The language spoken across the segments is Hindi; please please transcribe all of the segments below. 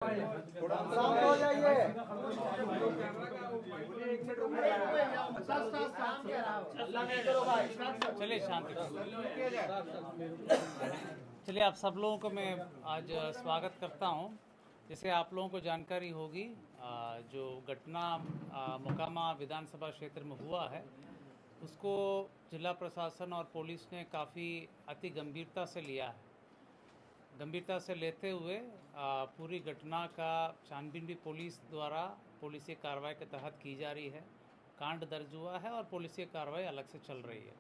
शांत हो जाइए। चलिए शांति। चलिए आप सब लोगों को मैं आज स्वागत करता हूं। जैसे आप लोगों को जानकारी होगी, जो घटना मोकामा विधानसभा क्षेत्र में हुआ है उसको जिला प्रशासन और पुलिस ने काफ़ी अति गंभीरता से लिया है। गंभीरता से लेते हुए पूरी घटना का छानबीन भी पुलिस द्वारा पुलिसी कार्रवाई के तहत की जा रही है। कांड दर्ज हुआ है और पुलिसी कार्रवाई अलग से चल रही है।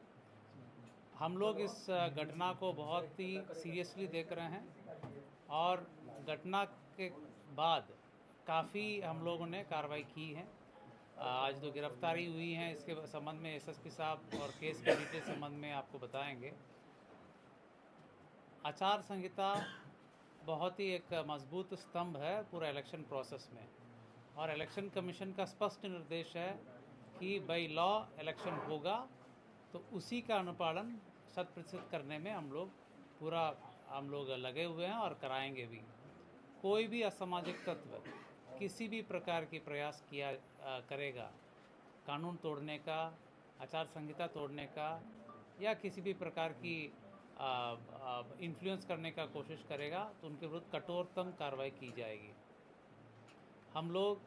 हम लोग इस घटना को बहुत ही सीरियसली देख रहे हैं और घटना के बाद काफ़ी हम लोगों ने कार्रवाई की है। आज जो गिरफ्तारी हुई है इसके संबंध में एसएसपी साहब और केस के डिटेल संबंध में आपको बताएंगे। आचार संहिता बहुत ही एक मजबूत स्तंभ है पूरा इलेक्शन प्रोसेस में, और इलेक्शन कमीशन का स्पष्ट निर्देश है कि बाई लॉ इलेक्शन होगा तो उसी का अनुपालन 100% करने में हम लोग लगे हुए हैं और कराएंगे भी। कोई भी असामाजिक तत्व किसी भी प्रकार की प्रयास करेगा कानून तोड़ने का, आचार संहिता तोड़ने का या किसी भी प्रकार की इन्फ्लुएंस करने का कोशिश करेगा तो उनके विरुद्ध कठोरतम कार्रवाई की जाएगी। हम लोग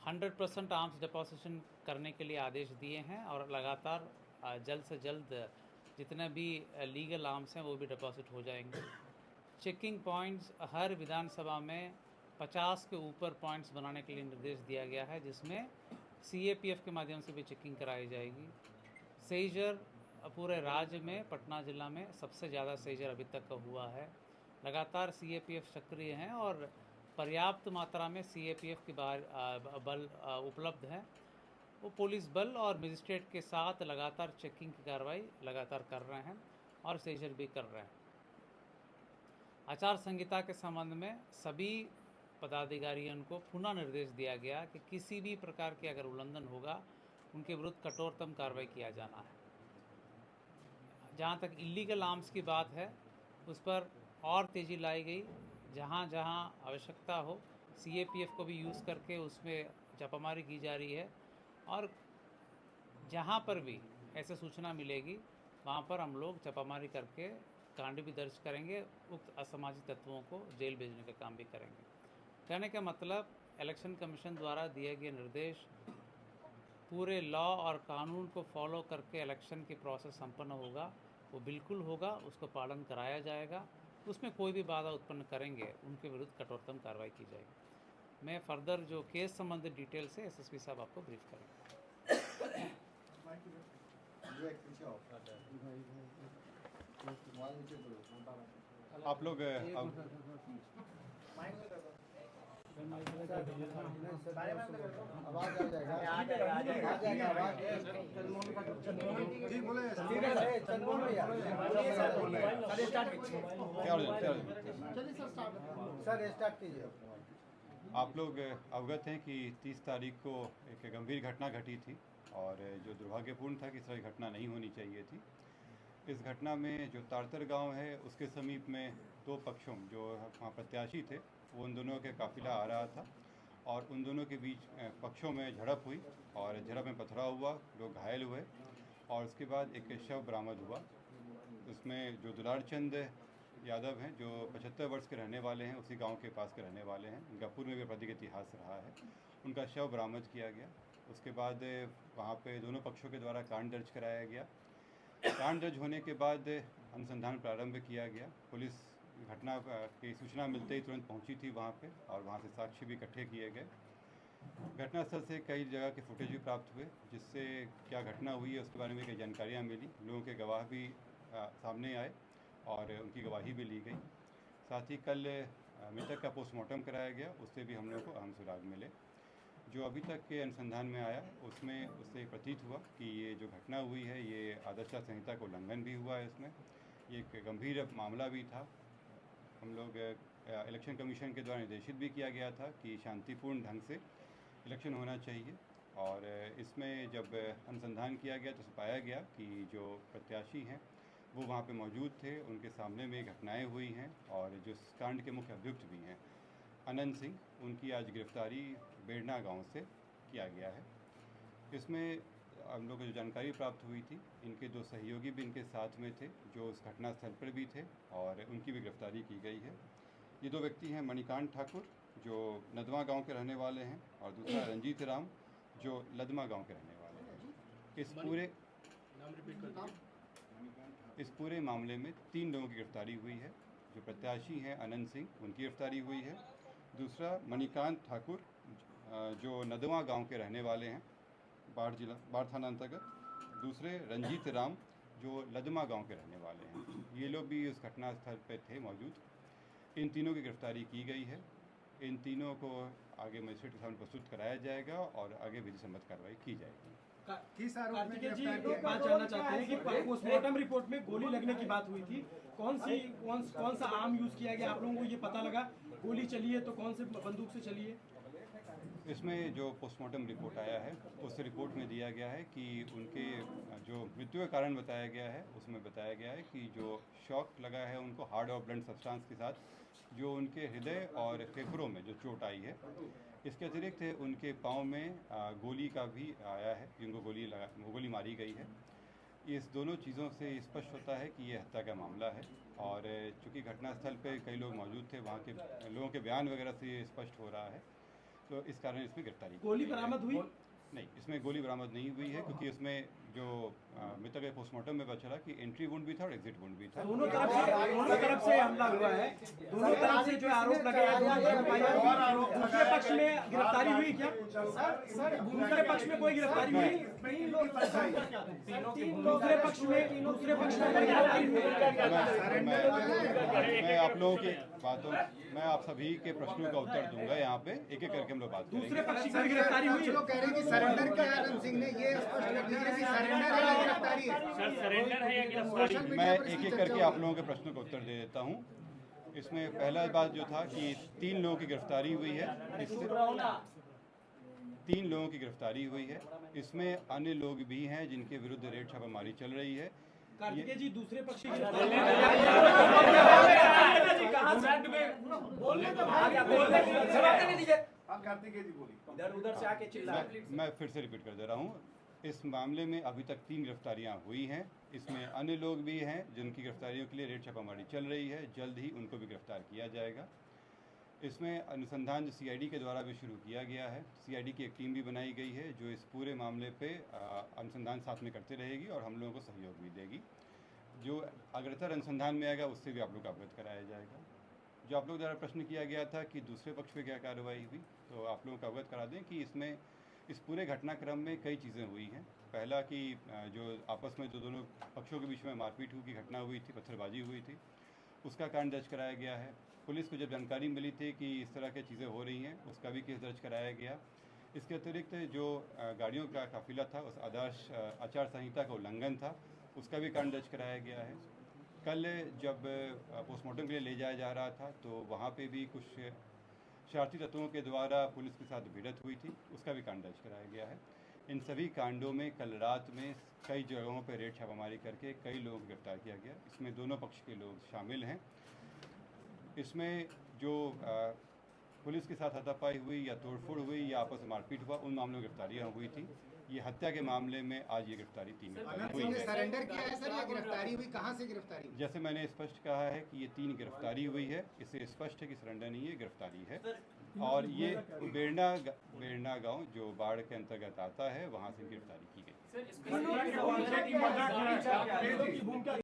100% आर्म्स डिपोजिशन करने के लिए आदेश दिए हैं और लगातार जल्द से जल्द जितने भी लीगल आर्म्स हैं वो भी डिपॉजिट हो जाएंगे। चेकिंग पॉइंट्स हर विधानसभा में 50 के ऊपर पॉइंट्स बनाने के लिए निर्देश दिया गया है, जिसमें सीएपीएफ के माध्यम से भी चेकिंग कराई जाएगी। सेजर पूरे राज्य में पटना जिला में सबसे ज़्यादा सेजर अभी तक का हुआ है। लगातार सीएपीएफ सक्रिय हैं और पर्याप्त मात्रा में सीएपीएफ की बल उपलब्ध है। वो पुलिस बल और मजिस्ट्रेट के साथ लगातार चेकिंग की कार्रवाई लगातार कर रहे हैं और सेजर भी कर रहे हैं। आचार संहिता के संबंध में सभी पदाधिकारियों को पुनः निर्देश दिया गया कि किसी भी प्रकार के अगर उल्लंघन होगा उनके विरुद्ध कठोरतम कार्रवाई किया जाना है। जहाँ तक इलीगल आर्म्स की बात है उस पर और तेज़ी लाई गई। जहाँ जहाँ आवश्यकता हो सीएपीएफ को भी यूज़ करके उसमें छापामारी की जा रही है, और जहाँ पर भी ऐसे सूचना मिलेगी वहाँ पर हम लोग छापामारी करके कांड भी दर्ज करेंगे, उक्त असामाजिक तत्वों को जेल भेजने का काम भी करेंगे। कहने का मतलब इलेक्शन कमीशन द्वारा दिए गए निर्देश पूरे लॉ और कानून को फॉलो करके इलेक्शन की प्रोसेस संपन्न होगा, वो बिल्कुल होगा, उसको पालन कराया जाएगा। उसमें कोई भी बाधा उत्पन्न करेंगे उनके विरुद्ध कठोरतम कार्रवाई की जाएगी। मैं फर्दर जो केस संबंधित डिटेल से एसएसपी साहब आपको ब्रीफ करेंगे। आप लोग आवाज आ जाएगा आवाज। जी बोले सर स्टार्ट कीजिए। आप लोग अवगत हैं कि 30 तारीख को एक गंभीर घटना घटी थी और जो दुर्भाग्यपूर्ण था कि इस तरह की घटना नहीं होनी चाहिए थी। इस घटना में जो तारतर गांव है उसके समीप में दो पक्षों जो वहाँ प्रत्याशी थे वो उन दोनों के काफिला आ रहा था और उन दोनों के बीच पक्षों में झड़प हुई और झड़प में पथराव हुआ, लोग घायल हुए और उसके बाद एक शव बरामद हुआ। उसमें जो दुलार चंद यादव हैं जो 75 वर्ष के रहने वाले हैं, उसी गांव के पास के रहने वाले हैं, उनका पूर्व में भी आपराधिक इतिहास रहा है, उनका शव बरामद किया गया। उसके बाद वहाँ पे दोनों पक्षों के द्वारा कांड दर्ज कराया गया। कांड दर्ज होने के बाद अनुसंधान प्रारंभ किया गया। पुलिस घटना की सूचना मिलते ही तुरंत पहुंची थी वहाँ पे और वहाँ से साक्ष्य भी इकट्ठे किए गए। घटनास्थल से कई जगह के फुटेज भी प्राप्त हुए जिससे क्या घटना हुई है उसके बारे में कई जानकारियाँ मिली। लोगों के गवाह भी सामने आए और उनकी गवाही भी ली गई। साथ ही कल मृतक का पोस्टमार्टम कराया गया, उससे भी हम लोगों को अहम सुराग मिले। जो अभी तक के अनुसंधान में आया उसमें उससे प्रतीत हुआ कि ये जो घटना हुई है ये आदर्श संहिता का उल्लंघन भी हुआ है। इसमें ये एक गंभीर मामला भी था। हम लोग इलेक्शन कमीशन के द्वारा निर्देशित भी किया गया था कि शांतिपूर्ण ढंग से इलेक्शन होना चाहिए, और इसमें जब अनुसंधान किया गया तो पाया गया कि जो प्रत्याशी हैं वो वहाँ पे मौजूद थे, उनके सामने में घटनाएं हुई हैं और जो कांड के मुख्य अभियुक्त भी हैं अनंत सिंह, उनकी आज गिरफ्तारी बेड़ना गांव से किया गया है। इसमें हम लोग को जो जानकारी प्राप्त हुई थी, इनके 2 सहयोगी भी इनके साथ में थे जो उस घटना स्थल पर भी थे और उनकी भी गिरफ्तारी की गई है। ये 2 व्यक्ति हैं मणिकांत ठाकुर जो नदवा गांव के रहने वाले हैं और दूसरा रंजीत राम जो लदमा गांव के रहने वाले हैं। इस पूरे मामले में 3 लोगों की गिरफ्तारी हुई है। जो प्रत्याशी हैं अनंत सिंह, उनकी गिरफ्तारी हुई है। दूसरा मणिकांत ठाकुर जो नदवा गांव के रहने वाले हैं, बाढ़ थाना अंतर्गत। दूसरे रंजीत राम जो लदमा गांव के रहने वाले हैं। ये लोग भी उस घटना स्थल पर थे मौजूद। इन तीनों की गिरफ्तारी की गई है। इन तीनों को आगे मजिस्ट्रेट के सामने प्रस्तुत कराया जाएगा और आगे विधि सम्मत कार्रवाई की जाएगी। कार्तिकेय जी एक बात जानना चाहते हैं कि पोस्टमार्टम रिपोर्ट में गोली लगने की बात हुई थी। कौन सा आर्म यूज किया गया, आप लोगों को ये पता लगा? गोली चली है तो कौन से बंदूक से चली है? इसमें जो पोस्टमार्टम रिपोर्ट आया है उस रिपोर्ट में दिया गया है कि उनके जो मृत्यु का कारण बताया गया है उसमें बताया गया है कि जो शॉक लगा है उनको हार्ड और ब्लंट सब्सटेंस के साथ, जो उनके हृदय और फेफड़ों में जो चोट आई है। इसके अतिरिक्त उनके पाँव में गोली का भी आया है, जिनको गोली मारी गई है। इस दोनों चीज़ों से स्पष्ट होता है कि ये हत्या का मामला है और चूँकि घटनास्थल पे कई लोग मौजूद थे, वहाँ के लोगों के बयान वगैरह से ये स्पष्ट हो रहा है, तो इस कारण इसमें गिरफ्तारी। गोली बरामद हुई? नहीं, इसमें गोली बरामद नहीं हुई है क्योंकि इसमें जो मृतक के पोस्टमार्टम में पता चला कि एंट्री वुंड भी था और एग्जिट वुंड भी था। दोनों तरफ से हमला हुआ है। दोनों तरफ से जो आरोप लगे हैं, दूसरे पक्ष में गिरफ्तारी हुई क्या? दूसरे पक्ष में कोई गिरफ्तारी हुई? दूसरे पक्ष में गिरफ्तारी हुई? मैं आप लोगों की बातों, मैं आप सभी के प्रश्नों का उत्तर दूंगा। यहाँ पे एक एक करके हम लोग बात करेंगे। दूसरे पक्ष की गिरफ्तारी हुई? लोग कह रहे हैं कि सरेंडर किया है अनंत सिंह ने, ये स्पष्ट कर दीजिए कि सरेंडर है या गिरफ्तारी है? सर सरेंडर है या गिरफ्तारी? मैं एक एक करके आप लोगों के प्रश्नों का उत्तर दे देता हूँ। इसमें पहला बात जो था कि 3 लोगों की गिरफ्तारी हुई है। इससे 3 लोगों की गिरफ्तारी हुई है। इसमें अन्य लोग भी हैं जिनके विरुद्ध रेड छापामारी चल रही है। कार्तिकेय जी दूसरे पक्ष की उधर से आके चिल्ला। मैं फिर से रिपीट कर दे रहा हूँ। इस मामले में अभी तक 3 गिरफ्तारियां हुई हैं। इसमें अन्य लोग भी हैं जिनकी गिरफ्तारियों के लिए रेड छापामारी चल रही है। जल्द ही उनको भी गिरफ्तार किया जाएगा। इसमें अनुसंधान जो CID के द्वारा भी शुरू किया गया है, CID की एक टीम भी बनाई गई है जो इस पूरे मामले पे अनुसंधान साथ में करती रहेगी और हम लोगों को सहयोग भी देगी। जो अग्रतर अनुसंधान में आएगा उससे भी आप लोग को अवगत कराया जाएगा। जो आप लोग द्वारा प्रश्न किया गया था कि दूसरे पक्ष पे क्या कार्रवाई हुई, तो आप लोगों को अवगत करा दें कि इसमें इस पूरे घटनाक्रम में कई चीज़ें हुई हैं। पहला कि जो आपस में दोनों पक्षों के बीच में मारपीट की घटना हुई थी, पत्थरबाजी हुई थी, उसका कारण दर्ज कराया गया है। पुलिस को जब जानकारी मिली थी कि इस तरह की चीज़ें हो रही हैं, उसका भी केस दर्ज कराया गया। इसके अतिरिक्त जो गाड़ियों का काफिला था उस आदर्श आचार संहिता का उल्लंघन था, उसका भी कारण दर्ज कराया गया है। कल जब पोस्टमार्टम के लिए ले जाया जा रहा था तो वहाँ पे भी कुछ शरारती तत्वों के द्वारा पुलिस के साथ भिड़ंत हुई थी, उसका भी कांड दर्ज कराया गया है। इन सभी कांडों में कल रात में कई जगहों पर रेड छापामारी करके कई लोगों को गिरफ्तार किया गया। इसमें दोनों पक्ष के लोग शामिल हैं। इसमें जो पुलिस के साथ हाथापाई हुई या तोड़फोड़ हुई या आपस में मारपीट हुआ, उन मामलों में गिरफ्तारियाँ हुई थी। ये हत्या के मामले में आज ये गिरफ्तारी 3 हुई है। सरेंडर किया है सर या गिरफ्तारी हुई? कहाँ से गिरफ्तारी हुई? जैसे मैंने स्पष्ट कहा है कि ये 3 गिरफ्तारी हुई है, इससे स्पष्ट है कि सरेंडर नहीं है, गिरफ्तारी है। और ये बेड़ना गांव जो बाढ़ के अंतर्गत आता है, वहाँ से गिरफ्तारी की गई।